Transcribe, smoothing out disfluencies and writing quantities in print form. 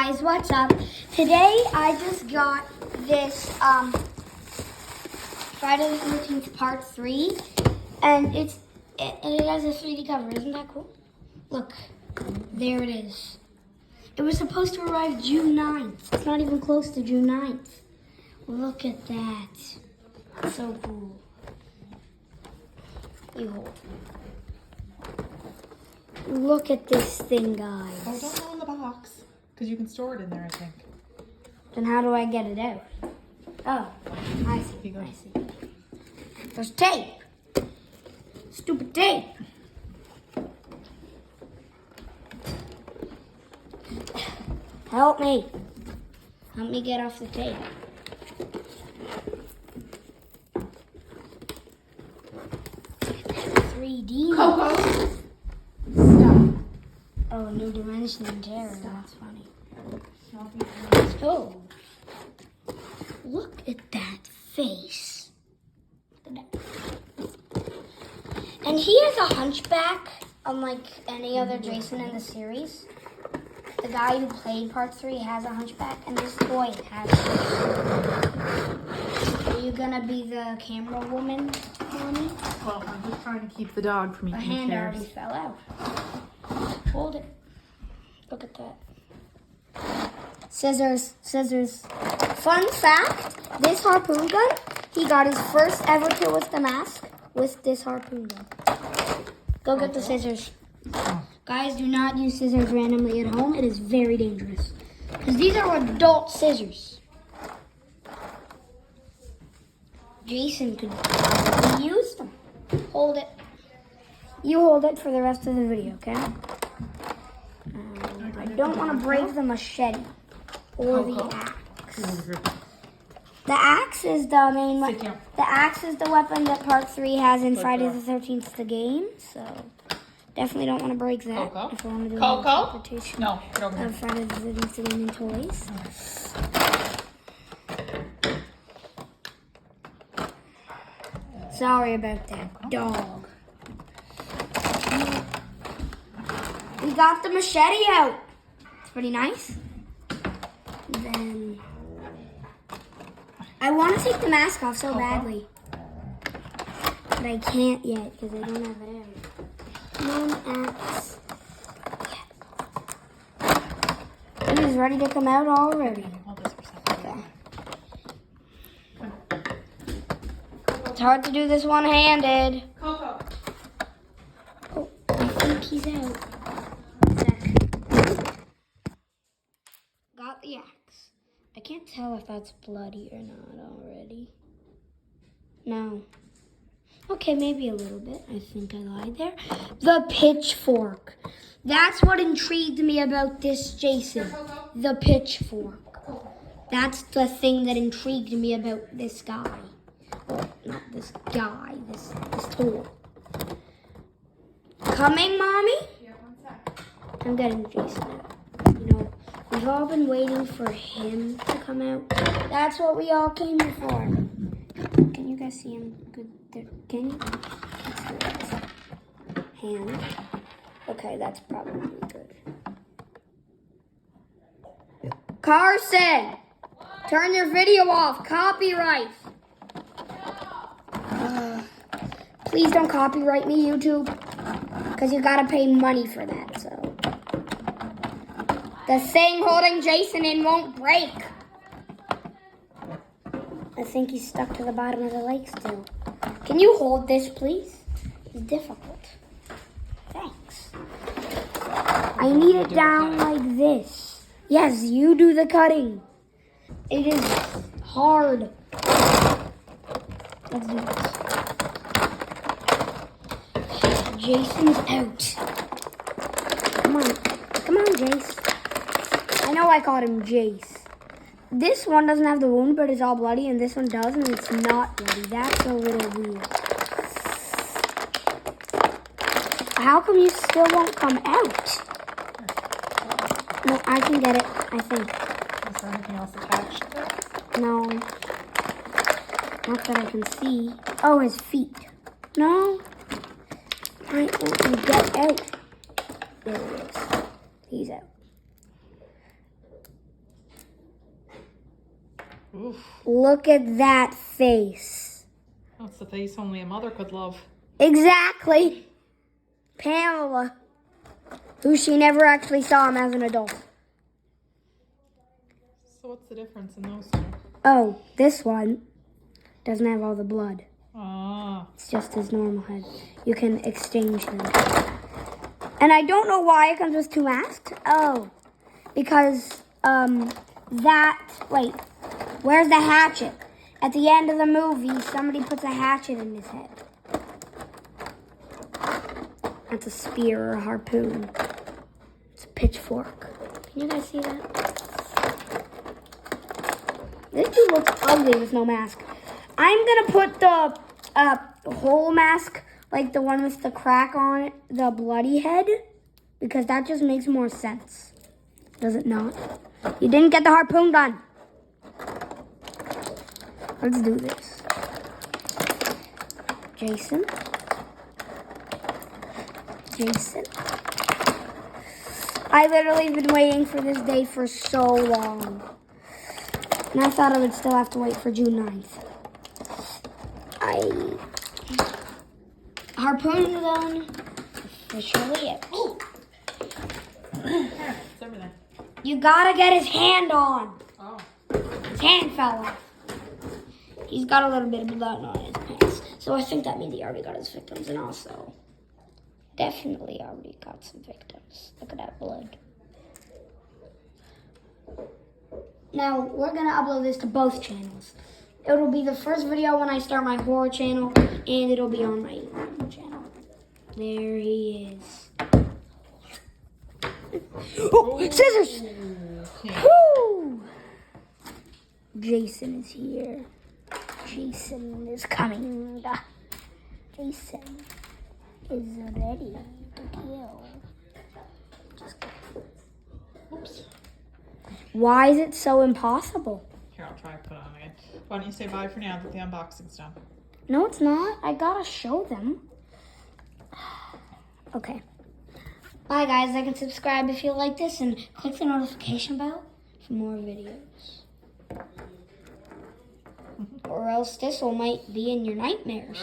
guys, what's up? Today I just got this Friday the 13th Part 3, and it has a 3D cover. Isn't that cool? Look, there it is. It was supposed to arrive June 9th. It's not even close to June 9th. Look at that. So cool. You hold. Look at this thing, guys. Oh, don't go in the box, because you can store it in there, I think. Then how do I get it out? Oh, I see. I see. There's tape. Stupid tape. Help me. Help me get off the tape. That's 3D. Coco! Oh, New Dimension and Terror. That's funny. Oh, look at that face. Look at that. And he has a hunchback, unlike any other Jason in the series. The guy who played Part 3 has a hunchback, and this boy has it. Are you gonna be the camera woman, Mommy? Well, I'm just trying to keep the dog from My eating hand chairs. already fell out. Hold it. Look at that. Scissors, scissors. Fun fact, this harpoon gun, he got his first ever kill with the mask with this harpoon gun. Go get the scissors. Guys, do not use scissors randomly at home. It is very dangerous. Because these are adult scissors. Jason could probably use them. Hold it. You hold it for the rest of the video, okay? I don't want to break the machete or the axe. The axe is the main weapon. The axe is the weapon that Part 3 has in Friday the 13th, the game. So definitely don't want to break that. Coco? If I want to do Coco? an interpretation No, get over here. of Friday the 13th, the game in toys. Sorry about that, dog. We got the machete out. It's pretty nice. Then I want to take the mask off so badly, but I can't yet because I don't have it out. Come on, axe. Yeah. He's ready to come out already. Hold this for a second. Okay. It's hard to do this one-handed. Coco! Oh, I think he's out. Got the axe. I can't tell if that's bloody or not already. No. Okay, maybe a little bit. I think I lied there. The pitchfork. That's what intrigued me about this Jason. The pitchfork. That's the thing that intrigued me about this guy. Well, not this guy, this toy. Coming, Mommy? Yeah, 1 sec. I'm getting Jason out. You know, we've all been waiting for him to come out. That's what we all came here for. Can you guys see him good there? Can you? Let's do this. Hand. Okay, that's probably good. Carson! Turn your video off. Copyright. Please don't copyright me, YouTube. Because you gotta pay money for that, so. The thing holding Jason in won't break. I think he's stuck to the bottom of the lake still. Can you hold this, please? It's difficult. Thanks. I need it down like this. Yes, you do the cutting. It is hard. Let's do this. Jason's out. Come on. Come on, Jace. I know I called him Jace. This one doesn't have the wound, but it's all bloody, and this one does, and it's not bloody. That's a little weird. How come you still won't come out? No, I can get it, I think. Is there anything else attached to it? No. Not that I can see. Oh, his feet. No. I want to get out. There he is. He's out. Oof. Look at that face. That's the face only a mother could love. Exactly. Pamela, who she never actually saw him as an adult. So what's the difference in those two? Oh, this one doesn't have all the blood. Ah. It's just his normal head. You can exchange them. And I don't know why it comes with 2 masks. Oh, because wait, where's the hatchet? At the end of the movie, somebody puts a hatchet in his head. That's a spear or a harpoon. It's a pitchfork. Can you guys see that? This dude looks ugly with no mask. I'm gonna put the whole mask, like the one with the crack on it, the bloody head, because that just makes more sense. Does it not? You didn't get the harpoon gun. Let's do this. Jason. I literally been waiting for this day for so long. And I thought I would still have to wait for June 9th. Harpoon gun officially it. It's everything. You gotta get his hand on. Oh. His hand fell off. He's got a little bit of blood on his pants. So I think that means he already got his victims, and also definitely already got some victims. Look at that blood. Now, we're gonna upload this to both channels. It'll be the first video when I start my horror channel, and it'll be on my YouTube channel. There he is. Oh, scissors! Yeah. Woo! Jason is here. Jason is coming. Jason is ready to kill. Oops. Why is it so impossible? Here, I'll try to put it on again. Why don't you say bye for now that the unboxing's done? No, it's not. I gotta show them. Okay. Bye, guys. Like and subscribe if you like this, and click the notification bell for more videos. Or else this one might be in your nightmares.